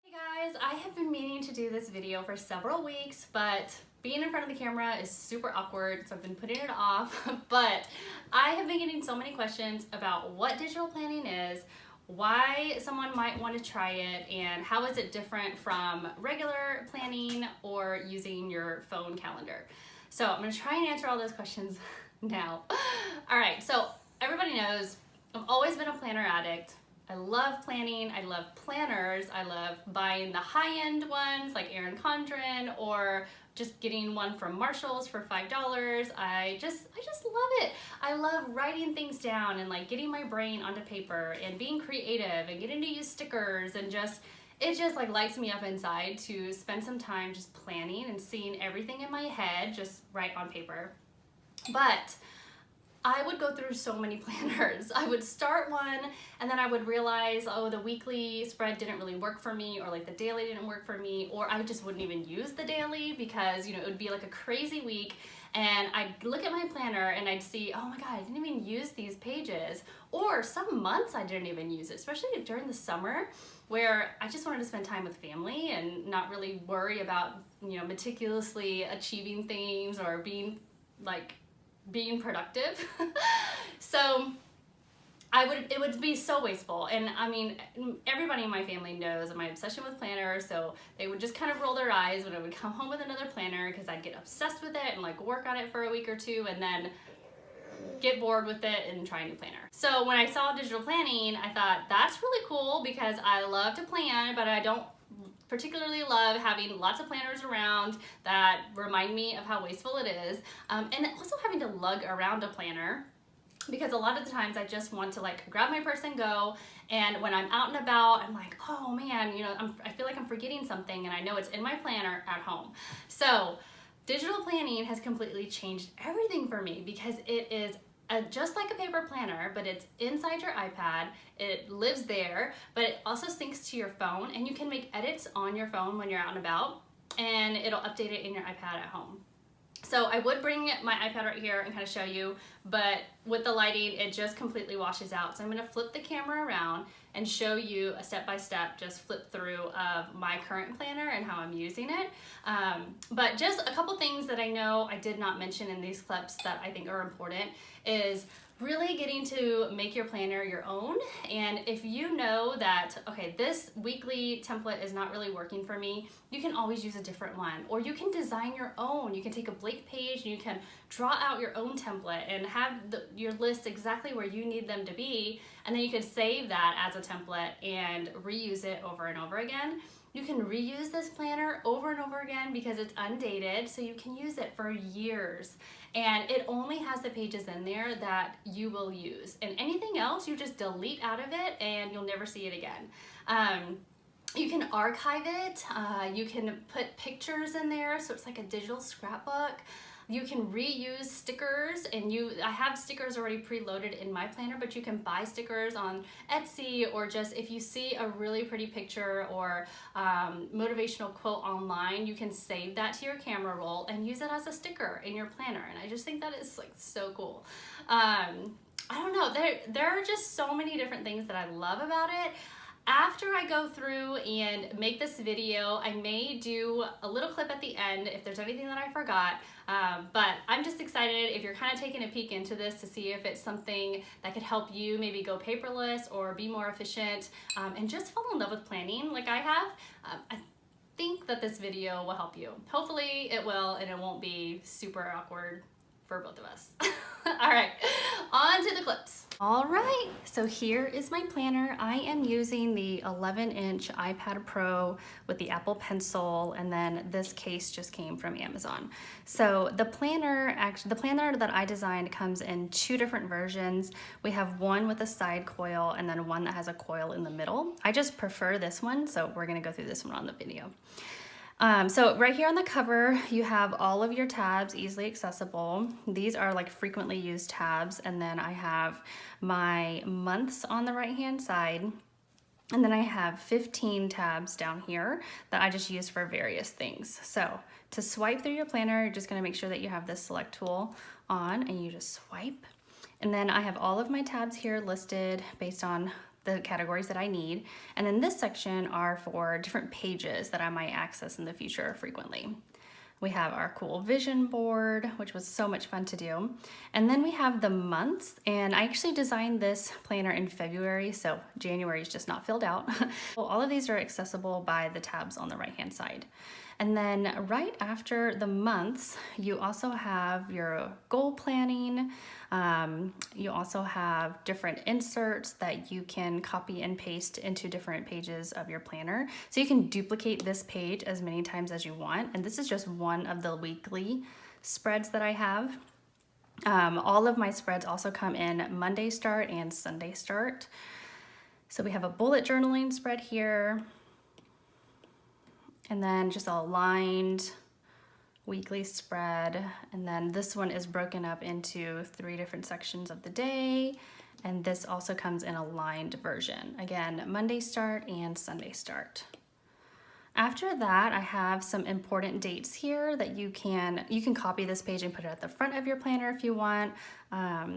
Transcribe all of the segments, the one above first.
Hey guys, I have been meaning to do this video for several weeks, but being in front of the camera is super awkward, so I've been putting it off. But I have been getting so many questions about what digital planning is, why someone might want to try it, and how is it different from regular planning or using your phone calendar. So I'm going to try and answer all those questions now. All right, so everybody knows I've always been a planner addict. I love planning, I love planners, I love buying the high-end ones like Erin Condren or just getting one from Marshall's for $5. I just love it. I love writing things down and like getting my brain onto paper and being creative and getting to use stickers and it just like lights me up inside to spend some time just planning and seeing everything in my head just right on paper. But I would go through so many planners. I would start one and then I would realize, oh, the weekly spread didn't really work for me, or like the daily didn't work for me, or I just wouldn't even use the daily because, you know, it would be like a crazy week and I'd look at my planner and I'd see, oh my God, I didn't even use these pages. Or some months I didn't even use it, especially during the summer where I just wanted to spend time with family and not really worry about, you know, meticulously achieving things or being productive. So it would be so wasteful. And I mean, everybody in my family knows my obsession with planners, so they would just kind of roll their eyes when I would come home with another planner because I'd get obsessed with it and like work on it for a week or two and then get bored with it and try a new planner. So when I saw digital planning, I thought that's really cool because I love to plan, but I don't particularly love having lots of planners around that remind me of how wasteful it is, and also having to lug around a planner because a lot of the times I just want to like grab my purse and go, and when I'm out and about I'm like, oh man, you know, I feel like I'm forgetting something and I know it's in my planner at home. So digital planning has completely changed everything for me because it is just like a paper planner, but it's inside your iPad. It lives there, but it also syncs to your phone, and you can make edits on your phone when you're out and about, and it'll update it in your iPad at home. So I would bring my iPad right here and kind of show you, but with the lighting, it just completely washes out. So I'm gonna flip the camera around and show you a step-by-step, just flip through of my current planner and how I'm using it. But just a couple things that I know I did not mention in these clips that I think are important is really getting to make your planner your own. And if you know that, okay, this weekly template is not really working for me, you can always use a different one, or you can design your own. You can take a blank page and you can draw out your own template and have your lists exactly where you need them to be, and then you can save that as a template and reuse it over and over again. You can reuse this planner over and over again because it's undated, so you can use it for years. And it only has the pages in there that you will use. And anything else, you just delete out of it and you'll never see it again. You can archive it. You can put pictures in there, so it's like a digital scrapbook. You can reuse stickers, and I have stickers already preloaded in my planner, but you can buy stickers on Etsy, or just if you see a really pretty picture or motivational quote online, you can save that to your camera roll and use it as a sticker in your planner. And I just think that is like so cool. I don't know, there are just so many different things that I love about it. After I go through and make this video, I may do a little clip at the end if there's anything that I forgot, but I'm just excited if you're kind of taking a peek into this to see if it's something that could help you maybe go paperless or be more efficient, and just fall in love with planning like I have. I think that this video will help you. Hopefully it will, and it won't be super awkward for both of us. All right, on to the clips. All right, so here is my planner. I am using the 11-inch iPad Pro with the Apple Pencil, and then this case just came from Amazon. So the planner that I designed comes in two different versions. We have one with a side coil and then one that has a coil in the middle. I just prefer this one, so we're gonna go through this one on the video. So right here on the cover, you have all of your tabs easily accessible. These are like frequently used tabs. And then I have my months on the right-hand side. And then I have 15 tabs down here that I just use for various things. So to swipe through your planner, you're just gonna make sure that you have this select tool on and you just swipe. And then I have all of my tabs here listed based on the categories that I need. And then this section are for different pages that I might access in the future frequently. We have our cool vision board, which was so much fun to do. And then we have the months, and I actually designed this planner in February, so January is just not filled out. Well, all of these are accessible by the tabs on the right-hand side. And then right after the months, you also have your goal planning. You also have different inserts that you can copy and paste into different pages of your planner. So you can duplicate this page as many times as you want. And this is just one of the weekly spreads that I have. All of my spreads also come in Monday start and Sunday start. So we have a bullet journaling spread here. And then just a aligned weekly spread. And then this one is broken up into 3 different sections of the day. And this also comes in a lined version. Again, Monday start and Sunday start. After that, I have some important dates here that you can copy this page and put it at the front of your planner if you want.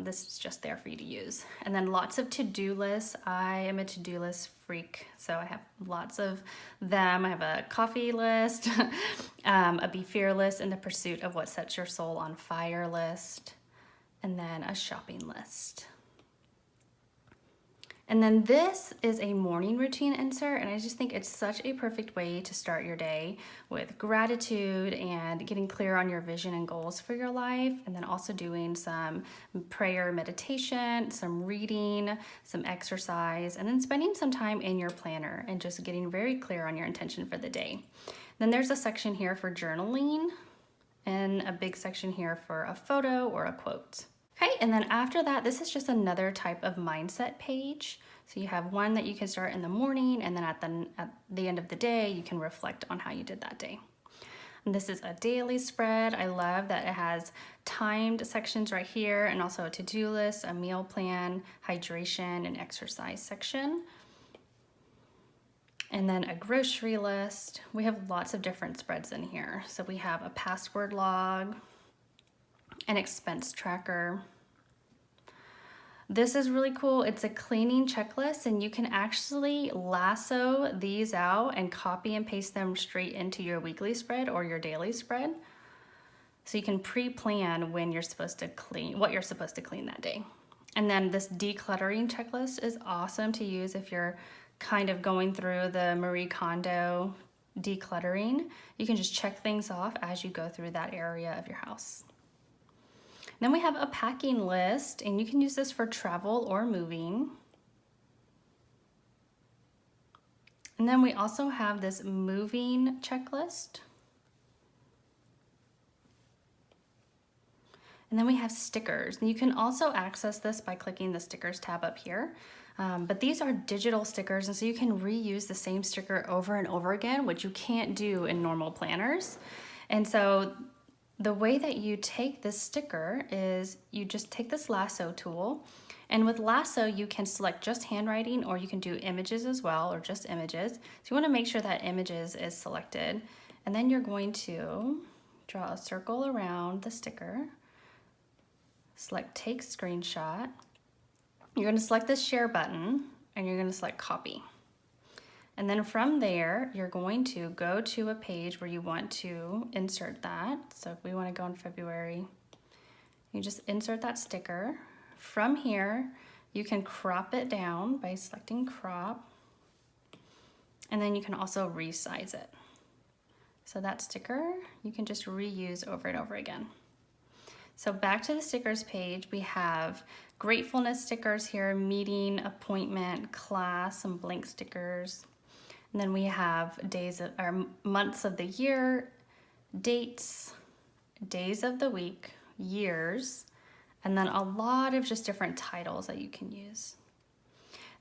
This is just there for you to use. And then lots of to-do lists. I am a to-do list freak, so I have lots of them. I have a coffee list, a be fearless in the pursuit of what sets your soul on fire list, and then a shopping list. And then this is a morning routine insert, and I just think it's such a perfect way to start your day with gratitude and getting clear on your vision and goals for your life, and then also doing some prayer meditation, some reading, some exercise, and then spending some time in your planner and just getting very clear on your intention for the day. Then there's a section here for journaling and a big section here for a photo or a quote. Okay, and then after that, this is just another type of mindset page. So you have one that you can start in the morning, and then at the end of the day, you can reflect on how you did that day. And this is a daily spread. I love that it has timed sections right here, and also a to-do list, a meal plan, hydration, and exercise section. And then a grocery list. We have lots of different spreads in here. So we have a password log, an expense tracker. This is really cool. It's a cleaning checklist, and you can actually lasso these out and copy and paste them straight into your weekly spread or your daily spread. So you can pre-plan when you're supposed to clean, what you're supposed to clean that day. And then this decluttering checklist is awesome to use if you're kind of going through the Marie Kondo decluttering. You can just check things off as you go through that area of your house. Then we have a packing list, and you can use this for travel or moving. And then we also have this moving checklist. And then we have stickers. And you can also access this by clicking the stickers tab up here. But these are digital stickers, and so you can reuse the same sticker over and over again, which you can't do in normal planners. And so the way that you take this sticker is you just take this lasso tool, and with lasso you can select just handwriting, or you can do images as well, or just images. So you want to make sure that images is selected, and then you're going to draw a circle around the sticker, select take screenshot. You're going to select the share button, and you're going to select copy. And then from there, you're going to go to a page where you want to insert that. So if we want to go in February, you just insert that sticker. From here, you can crop it down by selecting crop. And then you can also resize it. So that sticker, you can just reuse over and over again. So back to the stickers page, we have gratefulness stickers here, meeting, appointment, class, some blank stickers. And then we have months of the year, dates, days of the week, years, and then a lot of just different titles that you can use.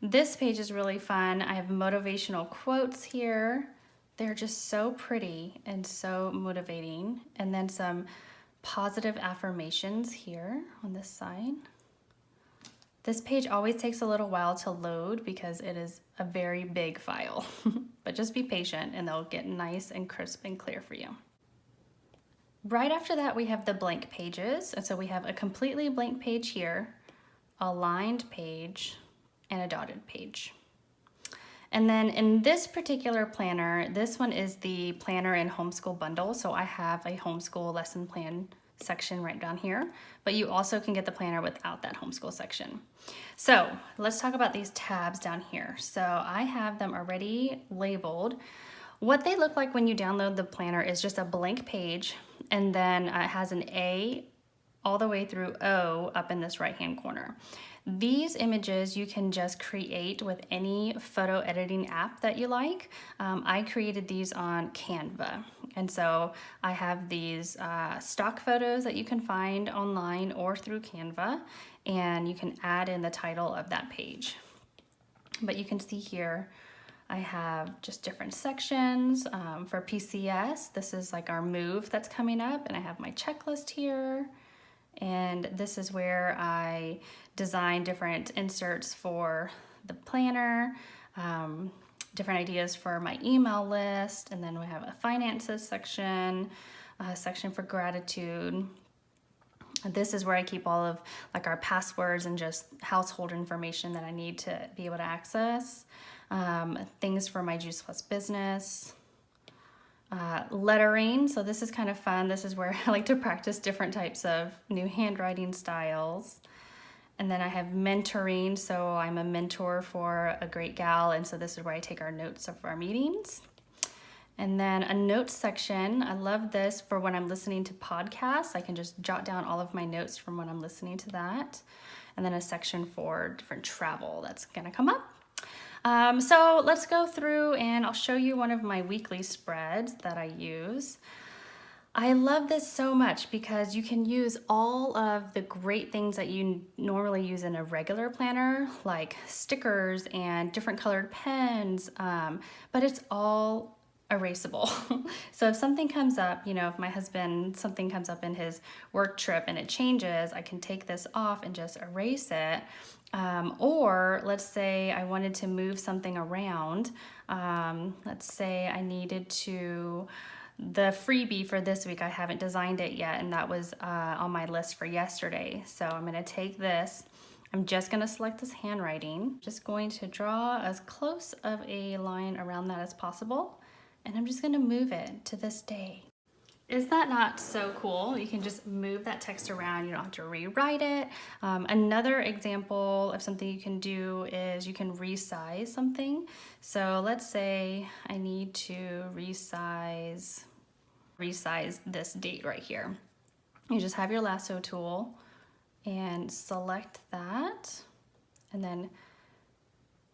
This page is really fun. I have motivational quotes here. They're just so pretty and so motivating. And then some positive affirmations here on this side. This page always takes a little while to load because it is a very big file, but just be patient and they'll get nice and crisp and clear for you. Right after that, we have the blank pages. And so we have a completely blank page here, a lined page, and a dotted page. And then in this particular planner, this one is the planner and homeschool bundle. So I have a homeschool lesson plan section right down here, but you also can get the planner without that homeschool section. So let's talk about these tabs down here. So I have them already labeled. What they look like when you download the planner is just a blank page, and then it has an A all the way through O up in this right-hand corner. These images you can just create with any photo editing app that you like. I created these on Canva. And so I have these stock photos that you can find online or through Canva, and you can add in the title of that page. But you can see here, I have just different sections for PCS. This is like our move that's coming up, and I have my checklist here. And this is where I design different inserts for the planner, different ideas for my email list, and then we have a finances section, a section for gratitude. This is where I keep all of like our passwords and just household information that I need to be able to access. Things for my Juice Plus business. Lettering, so this is kind of fun. This is where I like to practice different types of new handwriting styles. And then I have mentoring, so I'm a mentor for a great gal, and so this is where I take our notes of our meetings. And then a notes section, I love this for when I'm listening to podcasts. I can just jot down all of my notes from when I'm listening to that. And then a section for different travel that's gonna come up. So let's go through and I'll show you one of my weekly spreads that I use. I love this so much because you can use all of the great things that you normally use in a regular planner, like stickers and different colored pens, but it's all erasable. So if something comes up, you know, if my husband, something comes up in his work trip and it changes, I can take this off and just erase it. Or let's say I wanted to move something around. Let's say I needed to, the freebie for this week, I haven't designed it yet, and that was on my list for yesterday. So I'm gonna take this, I'm just gonna select this handwriting, just going to draw as close of a line around that as possible, and I'm just gonna move it to this day. Is that not so cool? You can just move that text around. You don't have to rewrite it. Another example of something you can do is you can resize something. So let's say I need to resize this date right here. You just have your lasso tool and select that, and then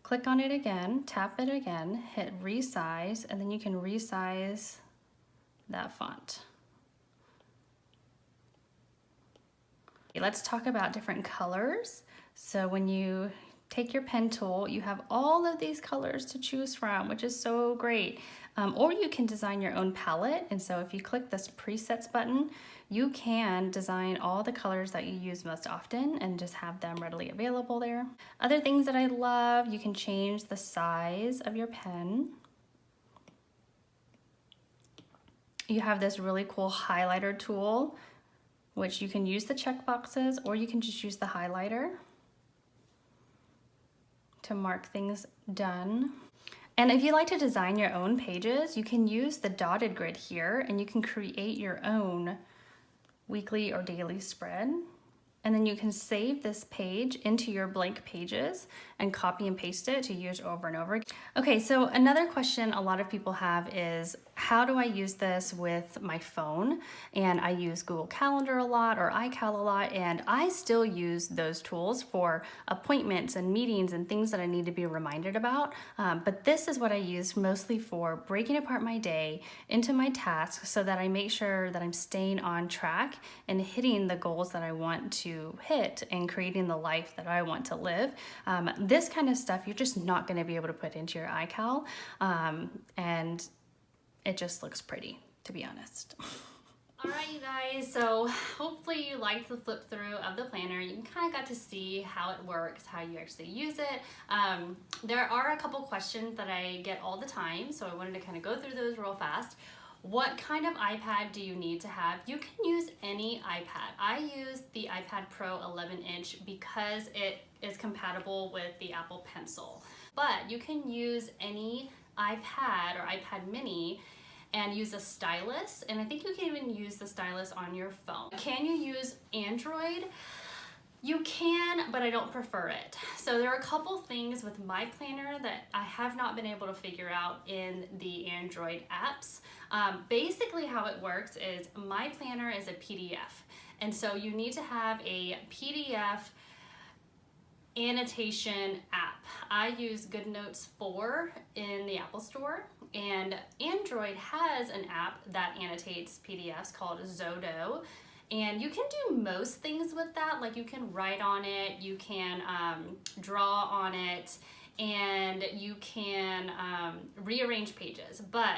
click on it again, tap it again, hit resize, and then you can resize that font. Let's talk about different colors. So when you take your pen tool, you have all of these colors to choose from, which is so great. Or you can design your own palette. And so if you click this presets button, you can design all the colors that you use most often and just have them readily available there. Other things that I love, you can change the size of your pen. You have this really cool highlighter tool, which you can use the check boxes, or you can just use the highlighter to mark things done. And if you like to design your own pages, you can use the dotted grid here, and you can create your own weekly or daily spread. And then you can save this page into your blank pages and copy and paste it to use over and over. Okay, so another question a lot of people have is, how do I use this with my phone? And I use Google Calendar a lot, or iCal a lot, and I still use those tools for appointments and meetings and things that I need to be reminded about. But this is what I use mostly for breaking apart my day into my tasks so that I make sure that I'm staying on track and hitting the goals that I want to hit and creating the life that I want to live. This kind of stuff you're just not going to be able to put into your iCal, and it just looks pretty, to be honest. All right, you guys, so hopefully you liked the flip through of the planner. You kind of got to see how it works, how you actually use it. There are a couple questions that I get all the time, so I wanted to kind of go through those real fast. What kind of iPad do you need to have? You can use any iPad. I use the iPad Pro 11-inch because it is compatible with the Apple Pencil. But you can use any iPad or iPad mini and use a stylus, and I think you can even use the stylus on your phone. Can you use Android? You can, but I don't prefer it. So there are a couple things with my planner that I have not been able to figure out in the Android apps. Basically how it works is my planner is a PDF, and so you need to have a PDF annotation app. I use GoodNotes 4 in the Apple Store, and Android has an app that annotates PDFs called Zodo, and you can do most things with that. Like you can write on it, you can draw on it, and you can rearrange pages. But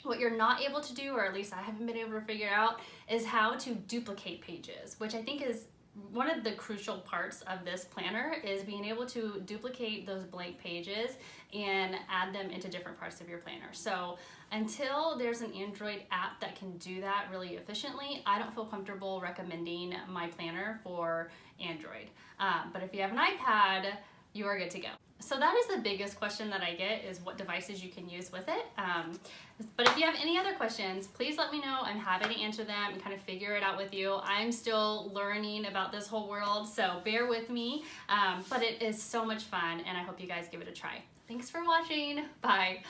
what you're not able to do, or at least I haven't been able to figure out, is how to duplicate pages, which I think is one of the crucial parts of this planner, is being able to duplicate those blank pages and add them into different parts of your planner. So until there's an Android app that can do that really efficiently, I don't feel comfortable recommending my planner for Android. But if you have an iPad, you are good to go. So that is the biggest question that I get, is what devices you can use with it. But if you have any other questions, please let me know. I'm happy to answer them and kind of figure it out with you. I'm still learning about this whole world, so bear with me. But it is so much fun, and I hope you guys give it a try. Thanks for watching. Bye.